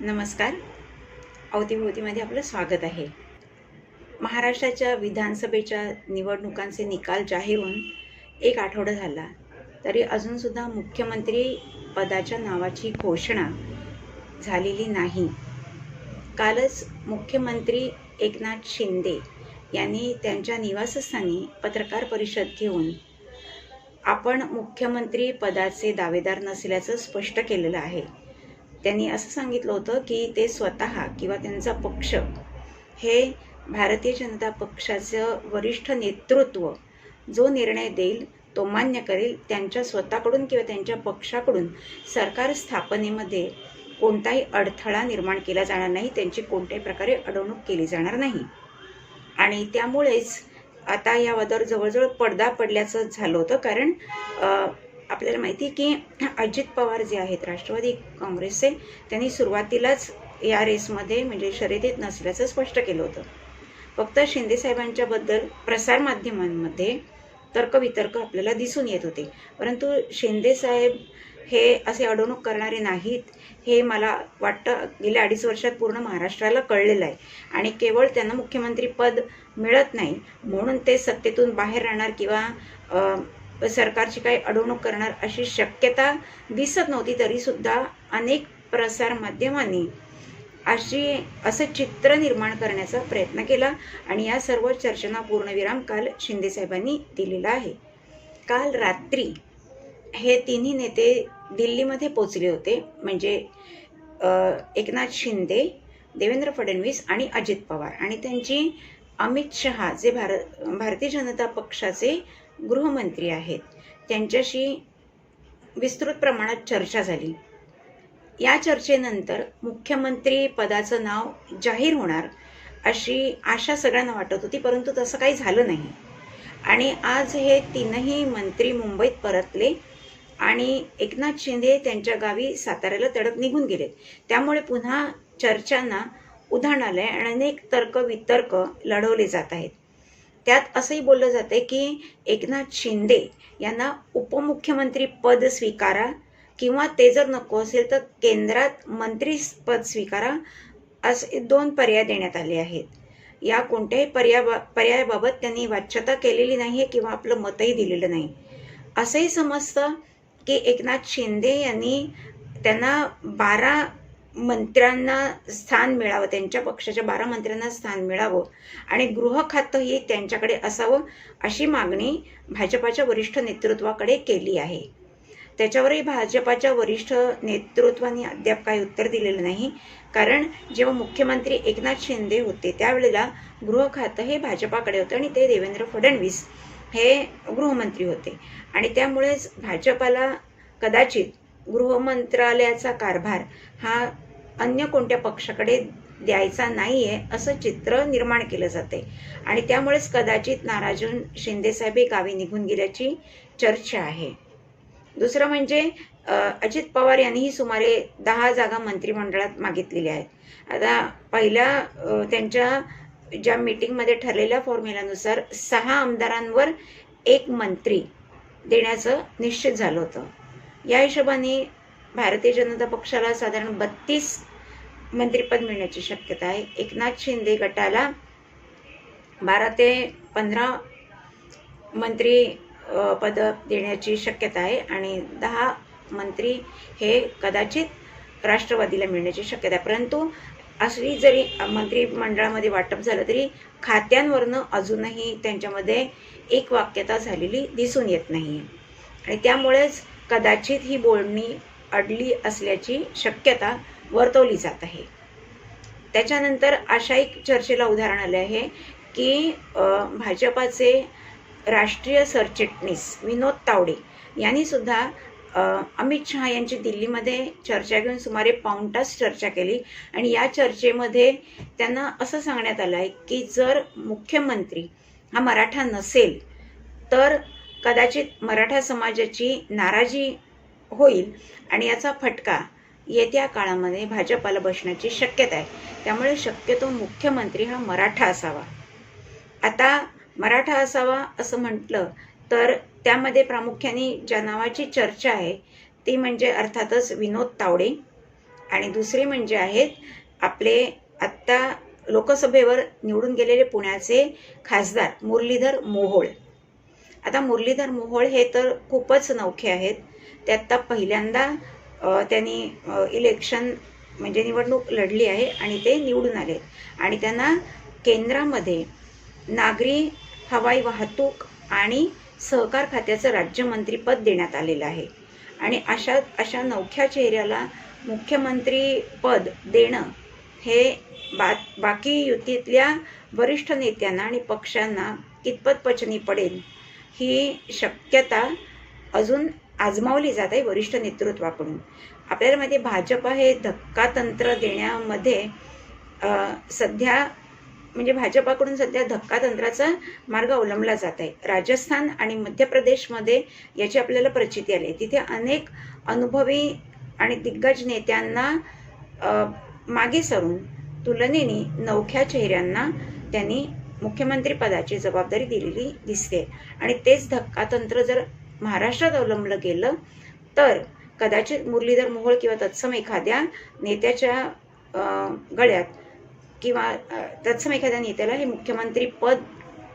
नमस्कार. अवतीभोवतीमध्ये आपलं स्वागत आहे. महाराष्ट्राच्या विधानसभेच्या निवडणुकांचे निकाल जाहीर होऊन एक आठवडा झाला, तरी अजूनसुद्धा मुख्यमंत्री पदाच्या नावाची घोषणा झालेली नाही. कालच मुख्यमंत्री एकनाथ शिंदे यांनी त्यांच्या निवासस्थानी पत्रकार परिषद घेऊन आपण मुख्यमंत्री पदाचे दावेदार नसल्याचं स्पष्ट केलेलं आहे. त्यांनी असं सांगितलं होतं की ते स्वतः किंवा त्यांचा पक्ष हे भारतीय जनता पक्षाचं वरिष्ठ नेतृत्व जो निर्णय देईल तो मान्य करेल. त्यांच्या स्वतःकडून किंवा त्यांच्या पक्षाकडून सरकार स्थापनेमध्ये कोणताही अडथळा निर्माण केला जाणार नाही, त्यांची कोणत्याही प्रकारे अडवणूक केली जाणार नाही. आणि त्यामुळेच आता या वादावर जवळजवळ पडदा पडल्याचं झालं होतं. कारण आपल्याला माहिती आहे की अजित पवार जे आहेत राष्ट्रवादी काँग्रेसचे, त्यांनी सुरुवातीलाच या रेसमध्ये म्हणजे शर्यतीत नसल्याचं स्पष्ट केलं होतं. फक्त शिंदेसाहेबांच्याबद्दल प्रसारमाध्यमांमध्ये तर्कवितर्क आपल्याला दिसून येत होते, परंतु शिंदेसाहेब हे असे अडवणूक करणारे नाहीत हे मला वाटतं गेल्या 2.5 वर्षात पूर्ण महाराष्ट्राला कळलेलं आहे. आणि केवळ त्यांना मुख्यमंत्री पद मिळत नाही म्हणून ते सत्तेतून बाहेर राहणार किंवा सरकारची काही अडवणूक करणार अशी शक्यता दिसत नव्हती. तरीसुद्धा अनेक प्रसारमाध्यमांनी असं चित्र निर्माण करण्याचा प्रयत्न केला आणि या सर्व चर्चांना पूर्णविराम काल शिंदेसाहेबांनी दिलेला आहे. काल रात्री हे तिन्ही नेते दिल्लीमध्ये पोचले होते, म्हणजे एकनाथ शिंदे, देवेंद्र फडणवीस आणि अजित पवार, आणि त्यांची अमित शहा जे भारतीय जनता पक्षाचे गृहमंत्री आहेत त्यांच्याशी विस्तृत प्रमाणात चर्चा झाली. या चर्चेनंतर मुख्यमंत्री पदाचं नाव जाहीर होणार अशी आशा सगळ्यांना वाटत होती, परंतु तसं काही झालं नाही. आणि आज हे तीनही मंत्री मुंबईत परतले आणि एकनाथ शिंदे त्यांच्या गावी साताऱ्याला तडक निघून गेले. त्यामुळे पुन्हा चर्चांना उधाण आलंय आणि अनेक तर्कवितर्क लढवले जात आहेत. त्यात असंही बोललं जातंय की एकनाथ शिंदे यांना उपमुख्यमंत्री पद स्वीकारा किंवा ते जर नको असेल तर केंद्रात मंत्रीपद स्वीकारा, असे 2 पर्याय देण्यात आले आहेत. या कोणत्याही पर्यायाबाबत त्यांनी वाच्यता केलेली नाही आहे किंवा आपलं मतही दिलेलं नाही. असंही समजतं की एकनाथ शिंदे यांनी त्यांना 12 मंत्र्यांना स्थान मिळावं, त्यांच्या पक्षाच्या 12 मंत्र्यांना स्थान मिळावं आणि गृह खातंही त्यांच्याकडे असावं अशी मागणी भाजपाच्या वरिष्ठ नेतृत्वाकडे केली आहे. त्याच्यावरही भाजपाच्या वरिष्ठ नेतृत्वाने अद्याप काही उत्तर दिलेलं नाही. कारण जेव्हा मुख्यमंत्री एकनाथ शिंदे होते त्यावेळेला गृह खातं हे भाजपाकडे होतं आणि ते देवेंद्र फडणवीस हे गृहमंत्री होते. आणि त्यामुळेच भाजपाला कदाचित गृहमंत्रालयाचा कारभार हा अन्य कोणत्या पक्षाकडे द्यायचा नाही आहे असं चित्र निर्माण केलं जाते. आणि त्यामुळेच कदाचित नाराज होऊन शिंदेसाहेब गावी निघून गेल्याची चर्चा आहे. दुसरं म्हणजे अजित पवार यांनीही सुमारे 10 जागा मंत्रिमंडळात मागितलेल्या आहेत. आता पहिल्या त्यांच्या ज्या मीटिंगमध्ये ठरलेल्या फॉर्म्युलानुसार 6 आमदारांवर 1 मंत्री देण्याचं निश्चित झालं होतं. या हिशोबाने भारतीय जनता पक्षाला साधारण 32 मंत्रिपद मिळण्याची शक्यता आहे. एकनाथ शिंदे गटाला 12 ते 15 मंत्री पद देण्याची शक्यता आहे आणि 10 मंत्री हे कदाचित राष्ट्रवादीला मिळण्याची शक्यता आहे. परंतु असली जरी मंत्रिमंडळामध्ये वाटप झालं तरी खात्यांवरनं अजूनही त्यांच्यामध्ये एकवाक्यता झालेली दिसून येत नाही आणि त्यामुळेच कदाचित ही बोलणी अडली असल्याची शक्यता वर्तवली जात आहे. त्याच्यानंतर अशा एक चर्चेला उदाहरण आले आहे की भाजपाचे राष्ट्रीय सरचिटणीस विनोद तावडे यांनी सुद्धा अमित शहा यांची दिल्लीमध्ये चर्चा घेऊन सुमारे पाऊण तास चर्चा केली आणि या चर्चेमध्ये त्यांना असं सांगण्यात आलं आहे की जर मुख्यमंत्री हा मराठा नसेल तर कदाचित मराठा समाजाची नाराजी होईल आणि याचा फटका येत्या काळामध्ये भाजपाला बसण्याची शक्यता आहे. त्यामुळे शक्यतो मुख्यमंत्री हा मराठा असावा. आता मराठा असावा असं म्हटलं तर त्यामध्ये प्रामुख्याने ज्या नावाची चर्चा आहे ती म्हणजे अर्थातच विनोद तावडे आणि दुसरे म्हणजे आहेत आपले आत्ता लोकसभेवर निवडून गेलेले पुण्याचे खासदार मुरलीधर मोहोळ. आता मुरलीधर मोहोळ हे तर खूपच नवखे आहेत. ते आत्ता पहिल्यांदा त्यांनी इलेक्शन म्हणजे निवडणूक लढली आहे आणि ते निवडून आले आणि त्यांना केंद्रामध्ये नागरी हवाई वाहतूक आणि सहकार खात्याचं राज्यमंत्रीपद देण्यात आलेलं आहे. आणि अशा नवख्या चेहऱ्याला मुख्यमंत्री पद देणं हे बाकी युतीतल्या वरिष्ठ नेत्यांना आणि पक्षांना कितपत पचनी पडेल ही शक्यता अजून आजमावली जात आहे वरिष्ठ नेतृत्वाकडून. आपल्याला माहिती आहे भाजपा हे धक्कातंत्र देण्यामध्ये सध्या म्हणजे भाजपाकडून सध्या धक्कातंत्राचा मार्ग अवलंबला जात आहे. राजस्थान आणि मध्य प्रदेशमध्ये याची आपल्याला प्रचिती आली. तिथे अनेक अनुभवी आणि दिग्गज नेत्यांना मागे सरून तुलनेने नवख्या चेहऱ्यांना त्यांनी मुख्यमंत्री पदाची जबाबदारी दिलेली दिसते. आणि तेच धक्कातंत्र जर महाराष्ट्रात अवलंबलं गेलं तर कदाचित मुरलीधर मोहोळ किंवा तत्सम एखाद्या नेत्याच्या गळ्यात किंवा तत्सम एखाद्या नेत्याला हे मुख्यमंत्री पद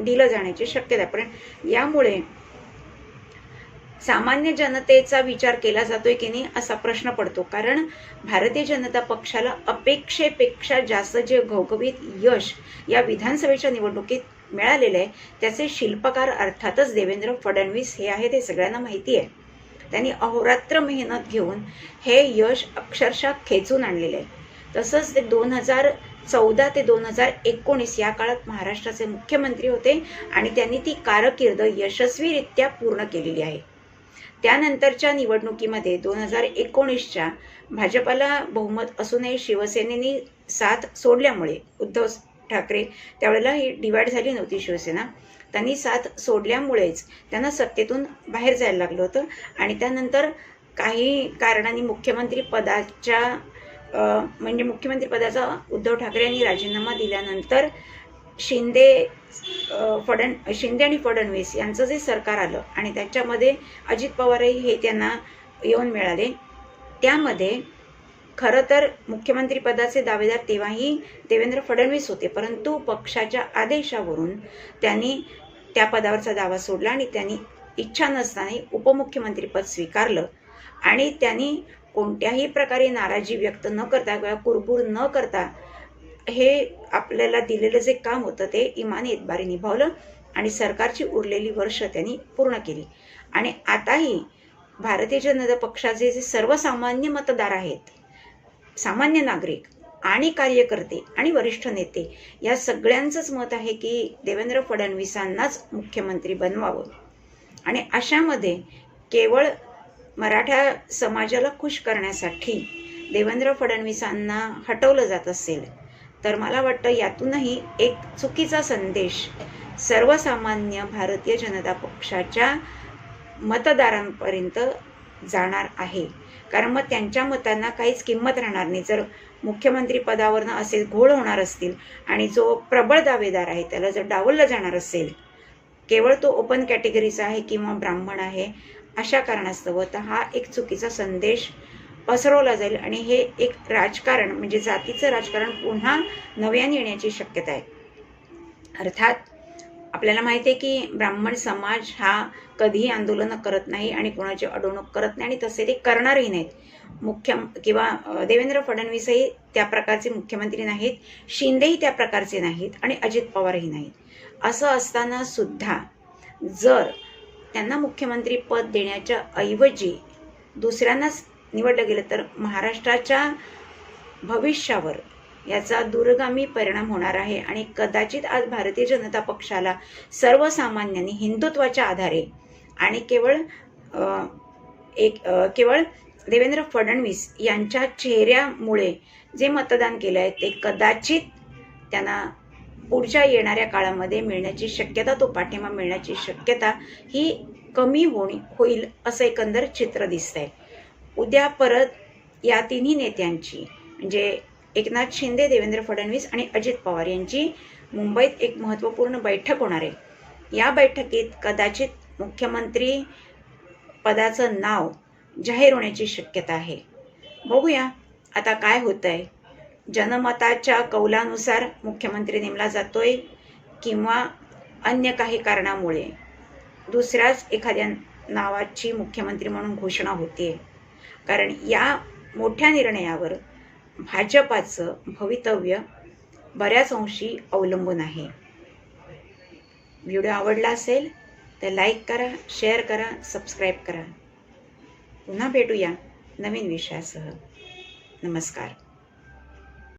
दिलं जाण्याची शक्यता आहे. पण यामुळे सामान्य जनतेचा विचार केला जातोय की नाही असा प्रश्न पडतो. कारण भारतीय जनता पक्षाला अपेक्षेपेक्षा जास्त जे घवघवीत यश या विधानसभेच्या निवडणुकीत मिळालेलं आहे त्याचे शिल्पकार अर्थातच देवेंद्र फडणवीस हे आहेत, हे सगळ्यांना माहिती आहे. त्यांनी अहोरात्र मेहनत घेऊन हे यश अक्षरशः खेचून आणलेलं आहे. तसंच ते 2014 ते 2019 या काळात महाराष्ट्राचे मुख्यमंत्री होते आणि त्यांनी ती कारकीर्द यशस्वीरित्या पूर्ण केलेली आहे. त्यानंतरच्या निवडणुकीमध्ये 2019च्या भाजपाला बहुमत असूनही शिवसेनेने साथ सोडल्यामुळे उद्धव ठाकरे त्यावेळेला ही डिवाइड झाली नव्हती शिवसेना, त्यांनी साथ सोडल्यामुळेच त्यांना सत्तेतून बाहेर जायला लागलं होतं. आणि त्यानंतर काही कारणांनी मुख्यमंत्री पदाचा उद्धव ठाकरे यांनी राजीनामा दिल्यानंतर शिंदे आणि फडणवीस यांचं जे सरकार आलं आणि त्याच्यामध्ये अजित पवारही हे त्यांना येऊन मिळाले. त्यामध्ये खरं तर मुख्यमंत्री पदाचे दावेदार तेव्हाही देवेंद्र फडणवीस होते, परंतु पक्षाच्या आदेशावरून त्यांनी त्या पदावरचा दावा सोडला आणि त्यांनी इच्छा नसतानाही उपमुख्यमंत्रीपद स्वीकारलं. आणि त्यांनी कोणत्याही प्रकारे नाराजी व्यक्त न करता किंवा कुरबुर न करता हे आपल्याला दिलेलं जे काम होतं ते इमानी इतबारी निभावलं आणि सरकारची उरलेली वर्ष त्यांनी पूर्ण केली. आणि आताही भारतीय जनता पक्षाचे जे सर्वसामान्य मतदार आहेत, सामान्य नागरिक आणि कार्यकर्ते आणि वरिष्ठ नेते या सगळ्यांचंच मत आहे की देवेंद्र फडणवीसांनाच मुख्यमंत्री बनवावं. आणि अशामध्ये केवळ मराठा समाजाला खुश करण्यासाठी देवेंद्र फडणवीसांना हटवलं जात असेल तर मला वाटतं यातूनही एक चुकीचा संदेश सर्वसामान्य भारतीय जनता पक्षाच्या मतदारांपर्यंत जाणार आहे. कारण मग त्यांच्या मतांना काहीच किंमत राहणार नाही जर मुख्यमंत्री पदावरनं असे घोळ होणार असतील आणि जो प्रबळ दावेदार आहे त्याला जर डावललं जाणार असेल, केवळ तो ओपन कॅटेगरीचा आहे किंवा ब्राह्मण आहे अशा कारणास्तव, तर हा एक चुकीचा संदेश पसरवला जाईल आणि हे एक राजकारण म्हणजे जातीचं राजकारण पुन्हा नव्याने येण्याची शक्यता आहे. अर्थात आपल्याला माहिती आहे की ब्राह्मण समाज हा कधीही आंदोलनं करत नाही आणि कोणाची अडवणूक करत नाही आणि तसे ते करणारही नाहीत. किंवा देवेंद्र फडणवीसही त्या प्रकारचे मुख्यमंत्री नाहीत, शिंदेही त्या प्रकारचे नाहीत आणि अजित पवारही नाहीत. असं असताना सुद्धा जर त्यांना मुख्यमंत्री पद देण्याच्या ऐवजी दुसऱ्यांनाच निवडलं गेलं तर महाराष्ट्राच्या भविष्यावर याचा दूरगामी परिणाम होणार आहे. आणि कदाचित आज भारतीय जनता पक्षाला सर्वसामान्यांनी हिंदुत्वाच्या आधारे आणि केवळ देवेंद्र फडणवीस यांच्या चेहऱ्यामुळे जे मतदान केलं आहे ते कदाचित त्यांना पुढच्या येणाऱ्या काळामध्ये मिळण्याची शक्यता, तो पाठिंबा मिळण्याची शक्यता ही कमी होईल असं एकंदर चित्र दिसतंय. उद्या परत या तिन्ही नेत्यांची म्हणजे एकनाथ शिंदे, देवेंद्र फडणवीस आणि अजित पवार यांची मुंबईत एक महत्त्वपूर्ण बैठक होणार आहे. या बैठकीत कदाचित मुख्यमंत्री पदाचं नाव जाहीर होण्याची शक्यता आहे. बघूया आता काय होतंय, जनमताच्या कौलानुसार मुख्यमंत्री नेमला जातोय किंवा अन्य काही कारणामुळे दुसऱ्याच एखाद्या नावाची मुख्यमंत्री म्हणून घोषणा होते. कारण या मोठ्या निर्णयावर भाजपाचं भवितव्य बऱ्याच अंशी अवलंबून आहे. व्हिडिओ आवडला असेल तर लाईक करा, शेअर करा, सबस्क्राईब करा. पुन्हा भेटूया नवीन विषयासह. नमस्कार.